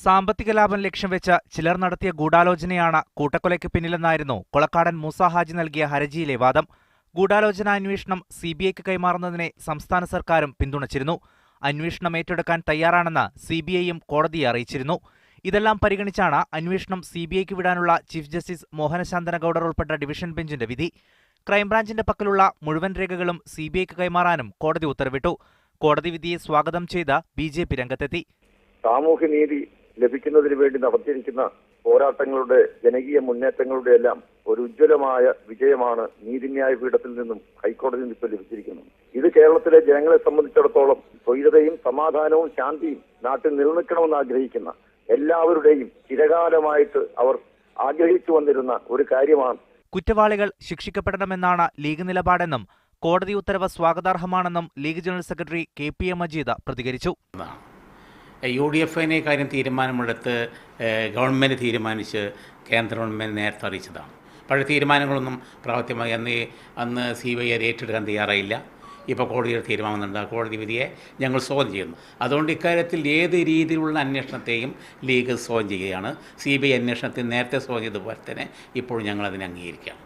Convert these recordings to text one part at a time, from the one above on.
സാമ്പത്തിക ലാഭം ലക്ഷ്യം വെച്ച് ചിലർ നടത്തിയ ഗൂഢാലോചനയാണ് കൂട്ടക്കൊലയ്ക്ക് പിന്നിലെന്നായിരുന്നു കൊളക്കാടൻ മൂസ ഹാജി നൽകിയ ഹർജിയിലെ വാദം. ഗൂഢാലോചന അന്വേഷണം സിബിഐക്ക് കൈമാറുന്നതിനെ സംസ്ഥാന സർക്കാരും പിന്തുണച്ചിരുന്നു. അന്വേഷണം ഏറ്റെടുക്കാൻ തയ്യാറാണെന്ന് സിബിഐയും കോടതിയെ അറിയിച്ചിരുന്നു. ഇതെല്ലാം പരിഗണിച്ചാണ് അന്വേഷണം സിബിഐക്ക് വിടാനുള്ള ചീഫ് ജസ്റ്റിസ് മോഹനശാന്തനഗൌഡർ ഉൾപ്പെട്ട ഡിവിഷൻ ബെഞ്ചിന്റെ വിധി. ക്രൈംബ്രാഞ്ചിന്റെ പക്കലുള്ള മുഴുവൻ രേഖകളും സിബിഐക്ക് കൈമാറാനും കോടതി ഉത്തരവിട്ടു. കോടതി വിധിയെ സ്വാഗതം ചെയ്ത ബിജെപി രംഗത്തെത്തി. സാമൂഹ്യനീതി ലഭിക്കുന്നതിന് വേണ്ടി നടത്തിയിരിക്കുന്ന പോരാട്ടങ്ങളുടെ ജനകീയ മുന്നേറ്റങ്ങളുടെ എല്ലാം ഒരു ഉജ്ജ്വലമായ വിജയമാണ് നീതിന്യായ പീഠത്തിൽ നിന്നും ഹൈക്കോടതിയിൽ നിന്ന് ഇപ്പോൾ ലഭിച്ചിരിക്കുന്നത്. ഇത് കേരളത്തിലെ ജനങ്ങളെ സംബന്ധിച്ചിടത്തോളം സ്വൈരതയും സമാധാനവും ശാന്തിയും നാട്ടിൽ നിലനിൽക്കണമെന്ന് ആഗ്രഹിക്കുന്ന എല്ലാവരുടെയും ചിരകാലമായിട്ട് അവർ ആഗ്രഹിച്ചു വന്നിരുന്ന ഒരു കാര്യമാണ്. കുറ്റവാളികൾ ശിക്ഷിക്കപ്പെടണമെന്നാണ് ലീഗ് നിലപാടെന്നും കോടതി ഉത്തരവ് സ്വാഗതാർഹമാണെന്നും League general secretary KPA Majeed പ്രതികരിച്ചു. UDF കാര്യം തീരുമാനമെടുത്ത് ഗവൺമെൻറ് തീരുമാനിച്ച് കേന്ദ്ര ഗവൺമെൻറ് നേരത്തെ അറിയിച്ചതാണ്. പഴയ തീരുമാനങ്ങളൊന്നും പ്രാവർത്തികമായി അന്ന് CBI ഏറ്റെടുക്കാൻ തയ്യാറായില്ല. ഇപ്പോൾ കോടതിയുടെ തീരുമാനമുണ്ട്. കോടതി വിധിയെ ഞങ്ങൾ സ്വാഗതം ചെയ്യുന്നു. അതുകൊണ്ട് ഇക്കാര്യത്തിൽ ഏത് രീതിയിലുള്ള അന്വേഷണത്തെയും ലീഗ് സ്വാഗതം ചെയ്യുകയാണ്. CBI അന്വേഷണത്തിൽ നേരത്തെ സ്വാഗതം ചെയ്തതുപോലെ തന്നെ ഇപ്പോഴും ഞങ്ങൾ അതിനെ അംഗീകരിക്കാം.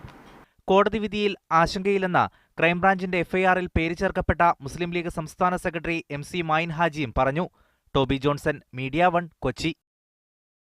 കോടതി വിധിയിൽ ആശങ്കയില്ലെന്ന് ക്രൈംബ്രാഞ്ചിന്റെ FIR-ൽ പേര് ചേർക്കപ്പെട്ട മുസ്ലിം ലീഗ് സംസ്ഥാന സെക്രട്ടറി MC മായിൻ ഹാജിയും പറഞ്ഞു. Toby Johnson, media 1, Kochi.